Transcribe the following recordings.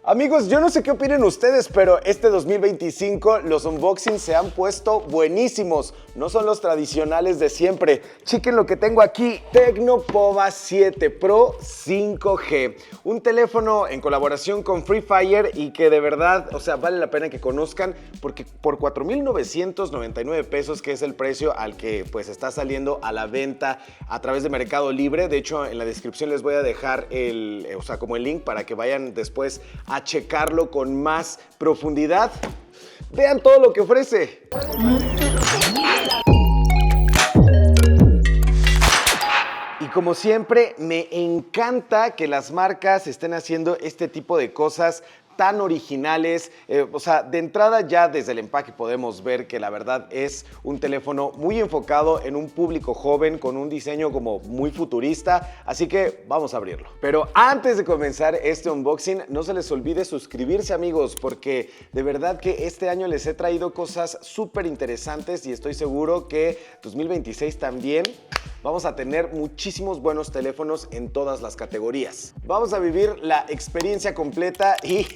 Amigos, yo no sé qué opinen ustedes, pero este 2025 los unboxings se han puesto buenísimos. No son los tradicionales de siempre. Chequen lo que tengo aquí. Tecno Pova 7 Pro 5G. Un teléfono en colaboración con Free Fire y que de verdad, vale la pena que conozcan porque por 4,999 pesos, que es el precio al que pues está saliendo a la venta a través de Mercado Libre. De hecho, en la descripción les voy a dejar como el link para que vayan después a checarlo con más profundidad. Vean todo lo que ofrece. Y como siempre, me encanta que las marcas estén haciendo este tipo de cosas tan originales. De entrada ya desde el empaque podemos ver que la verdad es un teléfono muy enfocado en un público joven con un diseño como muy futurista, así que vamos a abrirlo. Pero antes de comenzar este unboxing, no se les olvide suscribirse, amigos, porque de verdad que este año les he traído cosas súper interesantes y estoy seguro que 2026 también vamos a tener muchísimos buenos teléfonos en todas las categorías. Vamos a vivir la experiencia completa y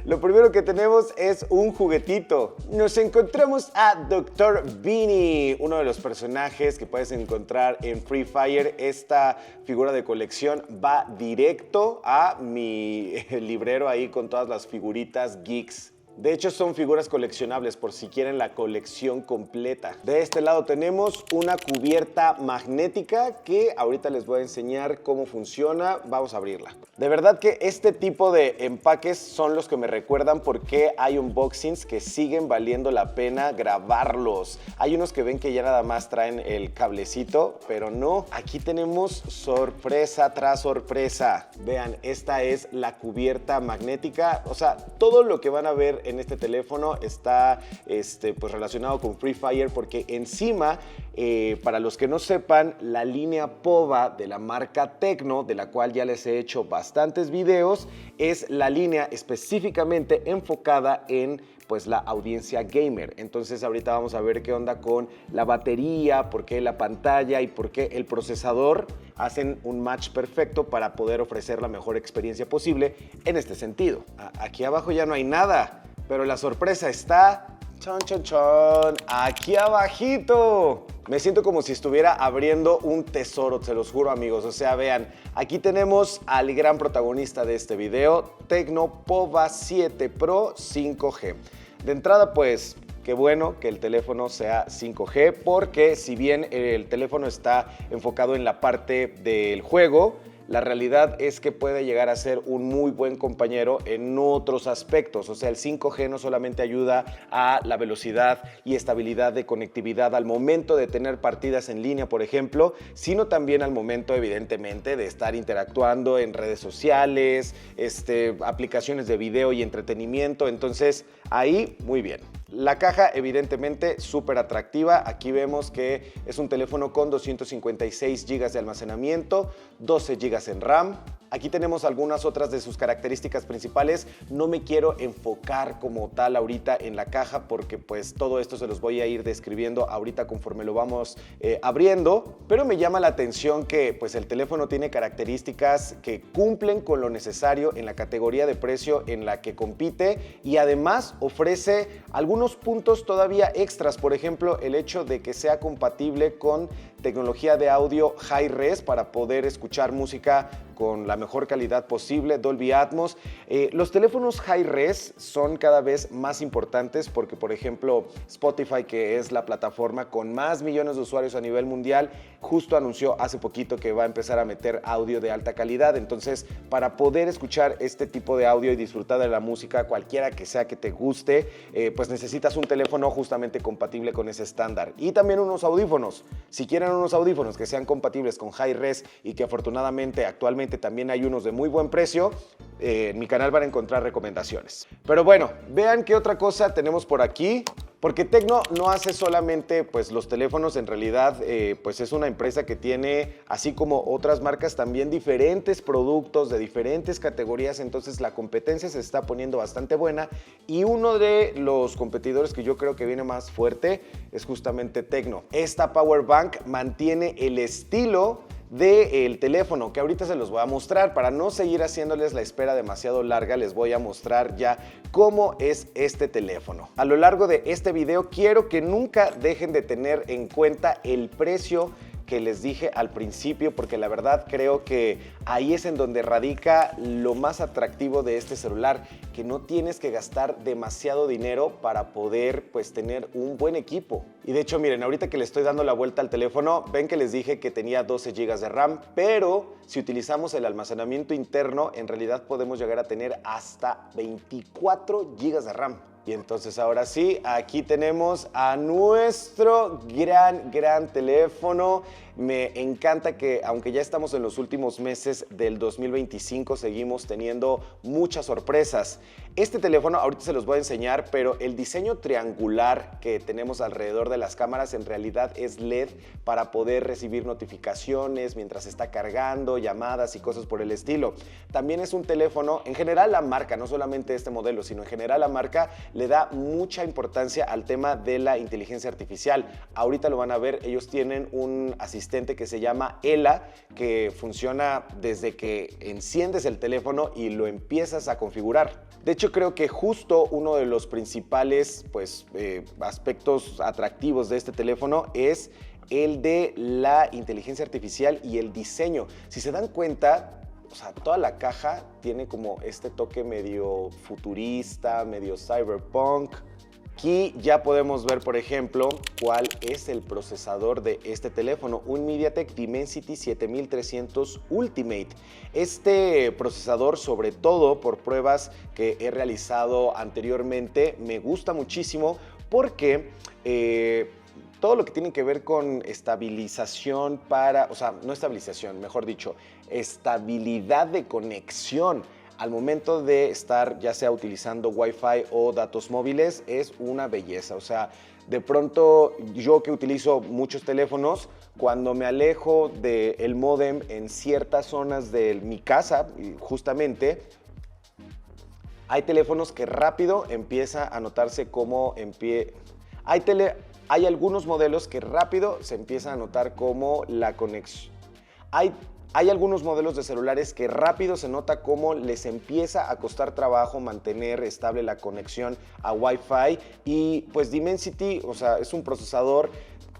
lo primero que tenemos es un juguetito. Nos encontramos a Dr. Beanie, uno de los personajes que puedes encontrar en Free Fire. Esta figura de colección va directo a mi librero ahí con todas las figuritas geeks. De hecho, son figuras coleccionables por si quieren la colección completa. De este lado tenemos una cubierta magnética que ahorita les voy a enseñar cómo funciona. Vamos a abrirla. De verdad que este tipo de empaques son los que me recuerdan por qué hay unboxings que siguen valiendo la pena grabarlos. Hay unos que ven que ya nada más traen el cablecito, pero no. Aquí tenemos sorpresa tras sorpresa. Vean, esta es la cubierta magnética. Todo lo que van a ver en este teléfono está pues relacionado con Free Fire porque encima, para los que no sepan, la línea Pova de la marca Tecno, de la cual ya les he hecho bastantes videos, es la línea específicamente enfocada en pues la audiencia gamer. Entonces ahorita vamos a ver qué onda con la batería, por qué la pantalla y por qué el procesador hacen un match perfecto para poder ofrecer la mejor experiencia posible en este sentido. Aquí abajo ya no hay nada, pero la sorpresa está chon, chon, chon, aquí abajito. Me siento como si estuviera abriendo un tesoro, se los juro, amigos. Vean, aquí tenemos al gran protagonista de este video, Tecno Pova 7 Pro 5G. De entrada, pues, qué bueno que el teléfono sea 5G, porque si bien el teléfono está enfocado en la parte del juego, la realidad es que puede llegar a ser un muy buen compañero en otros aspectos. El 5G no solamente ayuda a la velocidad y estabilidad de conectividad al momento de tener partidas en línea, por ejemplo, sino también al momento, evidentemente, de estar interactuando en redes sociales, aplicaciones de video y entretenimiento. Entonces, ahí, muy bien. La caja, evidentemente, súper atractiva. Aquí vemos que es un teléfono con 256 GB de almacenamiento, 12 GB en RAM. Aquí tenemos algunas otras de sus características principales. No me quiero enfocar como tal ahorita en la caja porque pues todo esto se los voy a ir describiendo ahorita conforme lo vamos abriendo, pero me llama la atención que pues el teléfono tiene características que cumplen con lo necesario en la categoría de precio en la que compite y además ofrece algunos puntos todavía extras. Por ejemplo, el hecho de que sea compatible con tecnología de audio Hi-Res para poder escuchar música con la mejor calidad posible, Dolby Atmos. Los teléfonos Hi-Res son cada vez más importantes porque, por ejemplo, Spotify, que es la plataforma con más millones de usuarios a nivel mundial, justo anunció hace poquito que va a empezar a meter audio de alta calidad. Entonces, para poder escuchar este tipo de audio y disfrutar de la música, cualquiera que sea que te guste, pues necesitas un teléfono justamente compatible con ese estándar. Y también unos audífonos. Si quieren unos audífonos que sean compatibles con Hi-Res y que afortunadamente actualmente también hay unos de muy buen precio, en mi canal van a encontrar recomendaciones. Pero bueno, vean qué otra cosa tenemos por aquí. Porque Tecno no hace solamente pues, los teléfonos, en realidad pues es una empresa que tiene, así como otras marcas, también diferentes productos de diferentes categorías, entonces la competencia se está poniendo bastante buena y uno de los competidores que yo creo que viene más fuerte es justamente Tecno. Esta Power Bank mantiene el estilo del teléfono, que ahorita se los voy a mostrar. Para no seguir haciéndoles la espera demasiado larga, les voy a mostrar ya cómo es este teléfono. A lo largo de este video quiero que nunca dejen de tener en cuenta el precio que les dije al principio, porque la verdad creo que ahí es en donde radica lo más atractivo de este celular, que no tienes que gastar demasiado dinero para poder pues tener un buen equipo. Y de hecho miren, ahorita que le estoy dando la vuelta al teléfono, ven que les dije que tenía 12 GB de RAM, pero si utilizamos el almacenamiento interno, en realidad podemos llegar a tener hasta 24 GB de RAM. Y entonces ahora sí, aquí tenemos a nuestro gran teléfono. Me encanta que aunque ya estamos en los últimos meses del 2025, seguimos teniendo muchas sorpresas. Este teléfono ahorita se los voy a enseñar, pero el diseño triangular que tenemos alrededor de las cámaras en realidad es LED para poder recibir notificaciones mientras está cargando, llamadas y cosas por el estilo. También es un teléfono, en general la marca, no solamente este modelo, sino en general la marca le da mucha importancia al tema de la inteligencia artificial. Ahorita lo van a ver, ellos tienen un asistente que se llama Ela, que funciona desde que enciendes el teléfono y lo empiezas a configurar. De hecho, creo que justo uno de los principales aspectos atractivos de este teléfono es el de la inteligencia artificial y el diseño. Si se dan cuenta, o sea, toda la caja tiene como este toque medio futurista, medio cyberpunk. Aquí ya podemos ver, por ejemplo, cuál es el procesador de este teléfono, un MediaTek Dimensity 7300 Ultimate. Este procesador, sobre todo por pruebas que he realizado anteriormente, me gusta muchísimo porque todo lo que tiene que ver con estabilización no estabilización, mejor dicho, estabilidad de conexión al momento de estar ya sea utilizando Wi-Fi o datos móviles es una belleza. O sea, de pronto yo que utilizo muchos teléfonos, cuando me alejo del módem en ciertas zonas de mi casa, justamente, hay teléfonos que rápido empieza a notarse cómo hay algunos modelos que rápido se empieza a notar como la conexión. Hay algunos modelos de celulares que rápido se nota cómo les empieza a costar trabajo mantener estable la conexión a Wi-Fi y pues Dimensity, o sea, es un procesador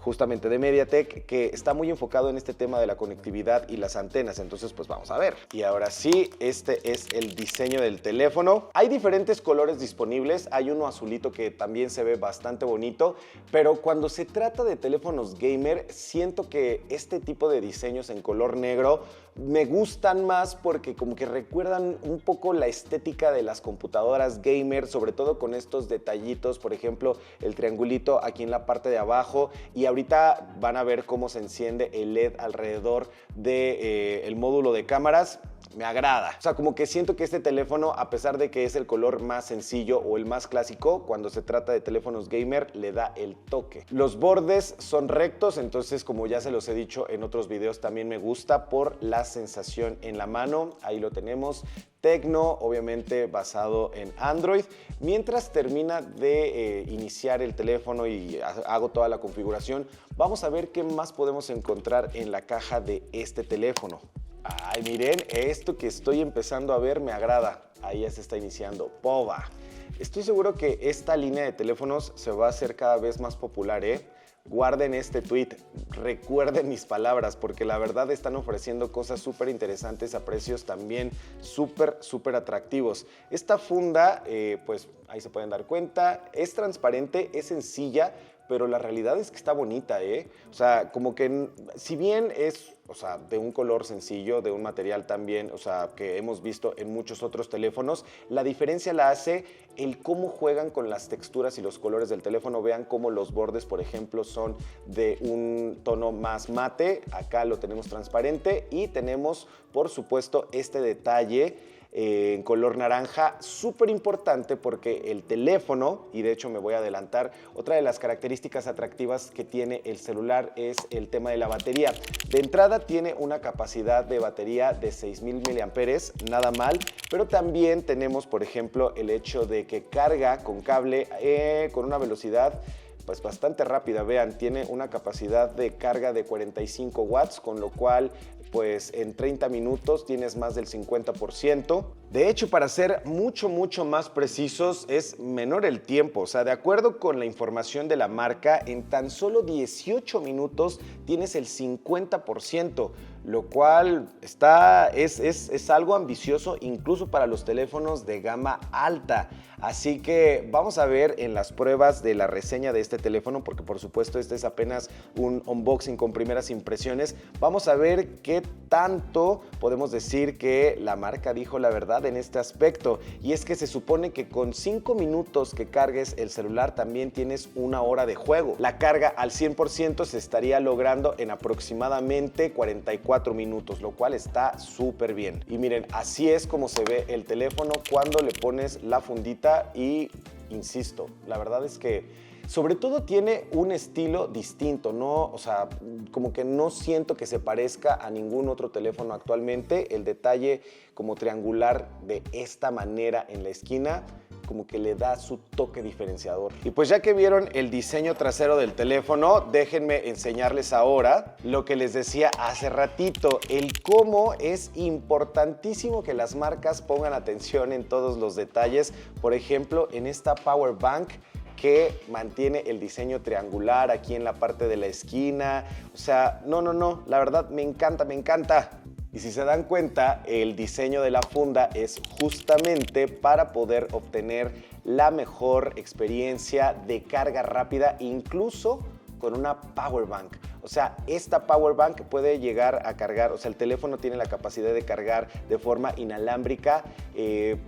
justamente de MediaTek que está muy enfocado en este tema de la conectividad y las antenas, entonces pues vamos a ver. Y ahora sí, este es el diseño del teléfono. Hay diferentes colores disponibles, hay uno azulito que también se ve bastante bonito, pero cuando se trata de teléfonos gamer, siento que este tipo de diseños en color negro me gustan más porque como que recuerdan un poco la estética de las computadoras gamer, sobre todo con estos detallitos, por ejemplo, el triangulito aquí en la parte de abajo, y ahorita van a ver cómo se enciende el LED alrededor del módulo de cámaras. Me agrada. O sea, como que siento que este teléfono, a pesar de que es el color más sencillo o el más clásico, cuando se trata de teléfonos gamer, le da el toque. Los bordes son rectos, entonces como ya se los he dicho en otros videos, también me gusta por la sensación en la mano. Ahí lo tenemos. Tecno, obviamente basado en Android. Mientras termina de iniciar el teléfono y hago toda la configuración, vamos a ver qué más podemos encontrar en la caja de este teléfono. Ay, miren, esto que estoy empezando a ver me agrada. Ahí ya se está iniciando. POVA. Estoy seguro que esta línea de teléfonos se va a hacer cada vez más popular, ¿eh? Guarden este tweet, recuerden mis palabras, porque la verdad están ofreciendo cosas súper interesantes a precios también súper atractivos. Esta funda, pues ahí se pueden dar cuenta, es transparente, es sencilla, pero la realidad es que está bonita, ¿eh? O sea, como que si bien es, o sea, de un color sencillo, de un material también, o sea, que hemos visto en muchos otros teléfonos, la diferencia la hace el cómo juegan con las texturas y los colores del teléfono. Vean cómo los bordes, por ejemplo, son de un tono más mate. Acá lo tenemos transparente y tenemos, por supuesto, este detalle en color naranja, súper importante porque el teléfono, y de hecho me voy a adelantar, otra de las características atractivas que tiene el celular es el tema de la batería. De entrada tiene una capacidad de batería de 6000 miliamperes, nada mal, pero también tenemos, por ejemplo, el hecho de que carga con cable con una velocidad pues bastante rápida. Vean, tiene una capacidad de carga de 45 watts, con lo cual pues en 30 minutos tienes más del 50%. De hecho, para ser mucho más precisos, es menor el tiempo. O sea, de acuerdo con la información de la marca, en tan solo 18 minutos tienes el 50%, lo cual es algo ambicioso incluso para los teléfonos de gama alta. Así que vamos a ver en las pruebas de la reseña de este teléfono, porque por supuesto este es apenas un unboxing con primeras impresiones. Vamos a ver qué tanto podemos decir que la marca dijo la verdad en este aspecto, y es que se supone que con 5 minutos que cargues el celular también tienes 1 hora de juego. La carga al 100% se estaría logrando en aproximadamente 44 minutos, lo cual está súper bien. Y miren, así es como se ve el teléfono cuando le pones la fundita y, insisto, la verdad es que sobre todo tiene un estilo distinto, ¿no? O sea, como que no siento que se parezca a ningún otro teléfono actualmente. El detalle como triangular de esta manera en la esquina como que le da su toque diferenciador. Y pues ya que vieron el diseño trasero del teléfono, déjenme enseñarles ahora lo que les decía hace ratito, el cómo es importantísimo que las marcas pongan atención en todos los detalles. Por ejemplo, en esta Power Bank, que mantiene el diseño triangular aquí en la parte de la esquina. O sea, no, la verdad me encanta. Y si se dan cuenta, el diseño de la funda es justamente para poder obtener la mejor experiencia de carga rápida, incluso con una Power Bank. O sea, esta Power Bank puede llegar a cargar, o sea, el teléfono tiene la capacidad de cargar de forma inalámbrica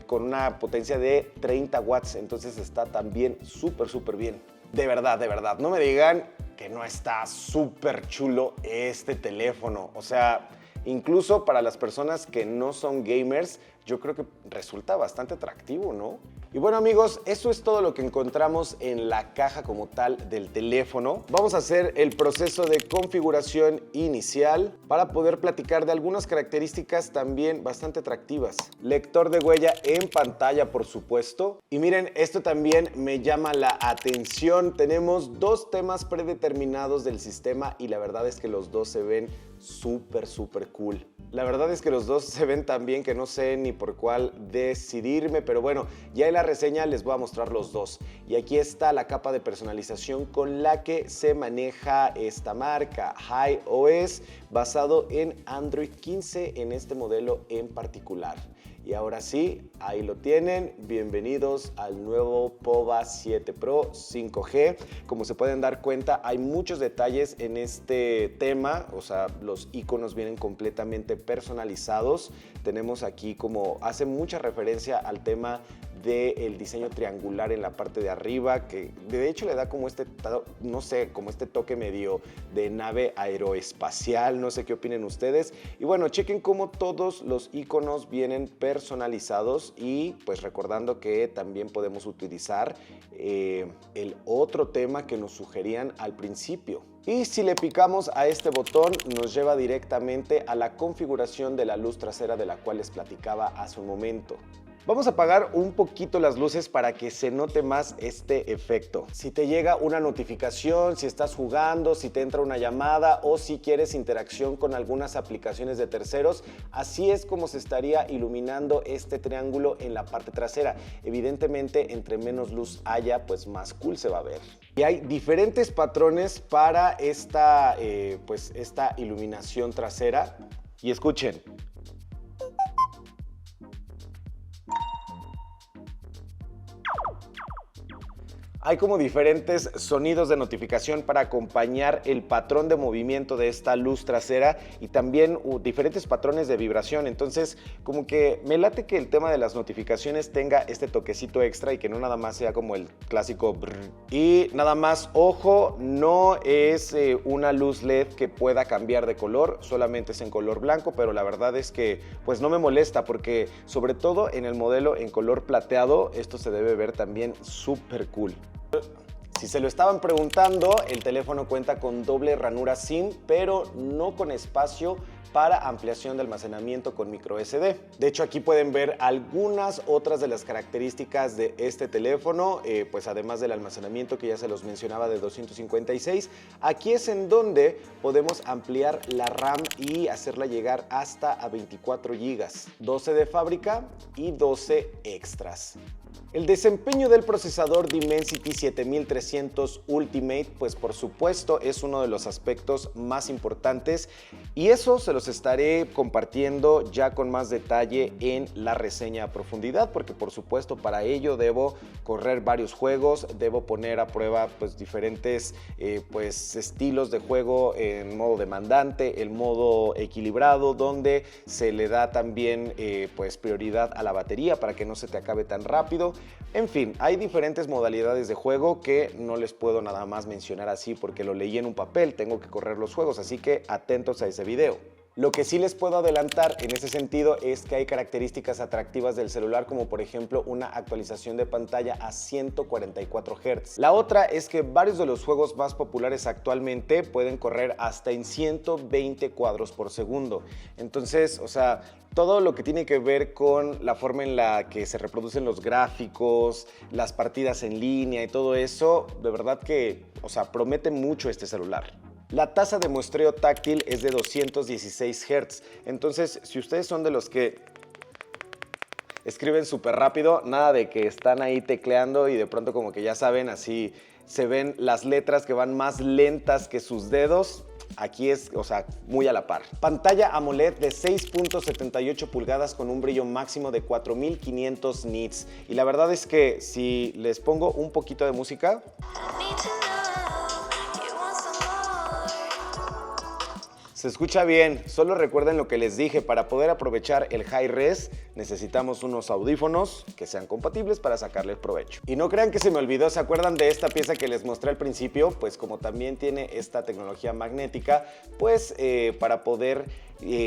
con una potencia de 30 watts, entonces está también súper bien. De verdad, no me digan que no está súper chulo este teléfono. O sea, incluso para las personas que no son gamers, yo creo que resulta bastante atractivo, ¿no? Y bueno, amigos, eso es todo lo que encontramos en la caja como tal del teléfono. Vamos a hacer el proceso de configuración inicial para poder platicar de algunas características también bastante atractivas. Lector de huella en pantalla, por supuesto. Y miren, esto también me llama la atención. Tenemos 2 temas predeterminados del sistema y la verdad es que los 2 se ven súper cool. La verdad es que los 2 se ven tan bien que no sé ni por cuál decidirme, pero bueno, ya en la reseña les voy a mostrar los 2. Y aquí está la capa de personalización con la que se maneja esta marca, HiOS, basado en Android 15 en este modelo en particular. Y ahora sí, ahí lo tienen. Bienvenidos al nuevo POVA 7 Pro 5G. Como se pueden dar cuenta, hay muchos detalles en este tema. O sea, los iconos vienen completamente personalizados. Tenemos aquí como hace mucha referencia al tema del diseño triangular en la parte de arriba, que de hecho le da como no sé, como este toque medio de nave aeroespacial, no sé qué opinen ustedes. Y bueno, chequen cómo todos los iconos vienen personalizados y pues recordando que también podemos utilizar el otro tema que nos sugerían al principio. Y si le picamos a este botón, nos lleva directamente a la configuración de la luz trasera de la cual les platicaba hace un momento. Vamos a apagar un poquito las luces para que se note más este efecto. Si te llega una notificación, si estás jugando, si te entra una llamada o si quieres interacción con algunas aplicaciones de terceros, así es como se estaría iluminando este triángulo en la parte trasera. Evidentemente, entre menos luz haya, pues más cool se va a ver. Y hay diferentes patrones para esta iluminación trasera. Y escuchen. Hay como diferentes sonidos de notificación para acompañar el patrón de movimiento de esta luz trasera y también diferentes patrones de vibración. Entonces, como que me late que el tema de las notificaciones tenga este toquecito extra y que no nada más sea como el clásico brrr. Y nada más, ojo, no es una luz LED que pueda cambiar de color, solamente es en color blanco, pero la verdad es que pues no me molesta porque sobre todo en el modelo en color plateado, esto se debe ver también súper cool. Si se lo estaban preguntando, el teléfono cuenta con doble ranura SIM, pero no con espacio para ampliación de almacenamiento con micro SD. De hecho, aquí pueden ver algunas otras de las características de este teléfono, pues además del almacenamiento que ya se los mencionaba de 256, aquí es en donde podemos ampliar la RAM y hacerla llegar hasta a 24 GB, 12 de fábrica y 12 extras. El desempeño del procesador Dimensity 7300 Ultimate, pues por supuesto es uno de los aspectos más importantes y eso se los estaré compartiendo ya con más detalle en la reseña a profundidad, porque por supuesto para ello debo correr varios juegos, debo poner a prueba pues diferentes pues estilos de juego en modo demandante, el modo equilibrado, donde se le da también pues prioridad a la batería para que no se te acabe tan rápido. En fin, hay diferentes modalidades de juego que no les puedo nada más mencionar así porque lo leí en un papel, tengo que correr los juegos, así que atentos a ese video. Lo que sí les puedo adelantar en ese sentido es que hay características atractivas del celular, como por ejemplo una actualización de pantalla a 144 Hz. La otra es que varios de los juegos más populares actualmente pueden correr hasta en 120 cuadros por segundo. Entonces, o sea, todo lo que tiene que ver con la forma en la que se reproducen los gráficos, las partidas en línea y todo eso, de verdad que, o sea, promete mucho este celular. La tasa de muestreo táctil es de 216 Hz, entonces si ustedes son de los que escriben súper rápido, nada de que están ahí tecleando y de pronto como que ya saben, así se ven las letras que van más lentas que sus dedos. Aquí es, o sea, muy a la par. Pantalla AMOLED de 6.78 pulgadas con un brillo máximo de 4500 nits. Y la verdad es que si les pongo un poquito de música, se escucha bien. Solo recuerden lo que les dije, para poder aprovechar el high res necesitamos unos audífonos que sean compatibles para sacarles provecho. Y no crean que se me olvidó, ¿se acuerdan de esta pieza que les mostré al principio? Pues como también tiene esta tecnología magnética, pues para poder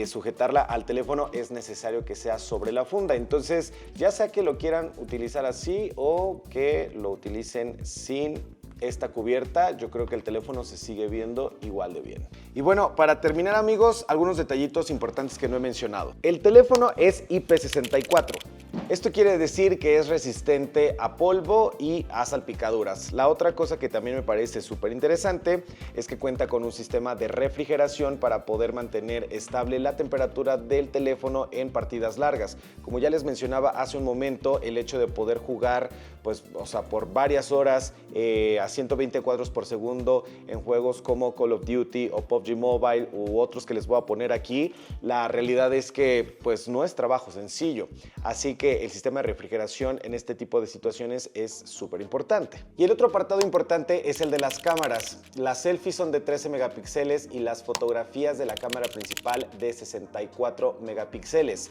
sujetarla al teléfono es necesario que sea sobre la funda. Entonces, ya sea que lo quieran utilizar así o que lo utilicen sin esta cubierta, yo creo que el teléfono se sigue viendo igual de bien. Y bueno, para terminar amigos, algunos detallitos importantes que no he mencionado. El teléfono es IP64. Esto quiere decir que es resistente a polvo y a salpicaduras. La otra cosa que también me parece súper interesante es que cuenta con un sistema de refrigeración para poder mantener estable la temperatura del teléfono en partidas largas. Como ya les mencionaba hace un momento, el hecho de poder jugar pues, o sea, por varias horas a 120 cuadros por segundo en juegos como Call of Duty o PUBG Mobile u otros que les voy a poner aquí, la realidad es que pues no es trabajo sencillo. Así que el sistema de refrigeración en este tipo de situaciones es súper importante. Y el otro apartado importante es el de las cámaras. Las selfies son de 13 megapíxeles y las fotografías de la cámara principal de 64 megapíxeles.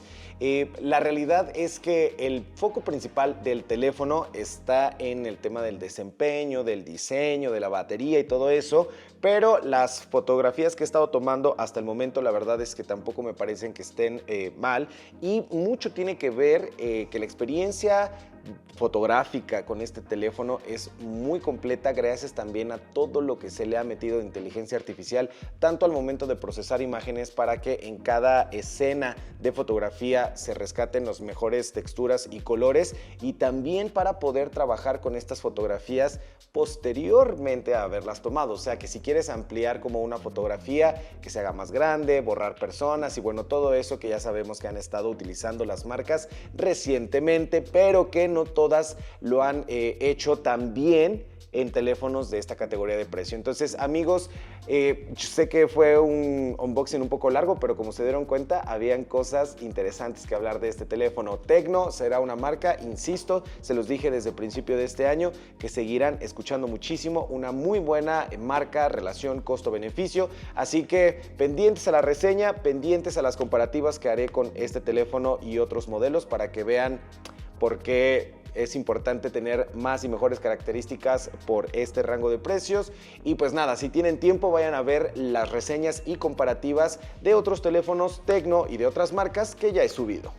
La realidad es que el foco principal del teléfono está en el tema del desempeño, del diseño, de la batería y todo eso, pero las fotografías que he estado tomando hasta el momento la verdad es que tampoco me parecen que estén mal, y mucho tiene que ver que la experiencia fotográfica con este teléfono es muy completa gracias también a todo lo que se le ha metido de inteligencia artificial, tanto al momento de procesar imágenes para que en cada escena de fotografía se rescaten las mejores texturas y colores, y también para poder trabajar con estas fotografías posteriormente a haberlas tomado. O sea que si quieres ampliar como una fotografía, que se haga más grande, borrar personas y bueno, todo eso que ya sabemos que han estado utilizando las marcas recientemente, pero que no todas lo han hecho tan bien en teléfonos de esta categoría de precio. Entonces amigos, sé que fue un unboxing un poco largo, pero como se dieron cuenta habían cosas interesantes que hablar de este teléfono. Tecno será una marca, insisto, se los dije desde el principio de este año, que seguirán escuchando muchísimo, una muy buena marca, relación costo-beneficio, así que pendientes a la reseña, pendientes a las comparativas que haré con este teléfono y otros modelos para que vean por qué es importante tener más y mejores características por este rango de precios. Y pues nada, si tienen tiempo vayan a ver las reseñas y comparativas de otros teléfonos Tecno y de otras marcas que ya he subido.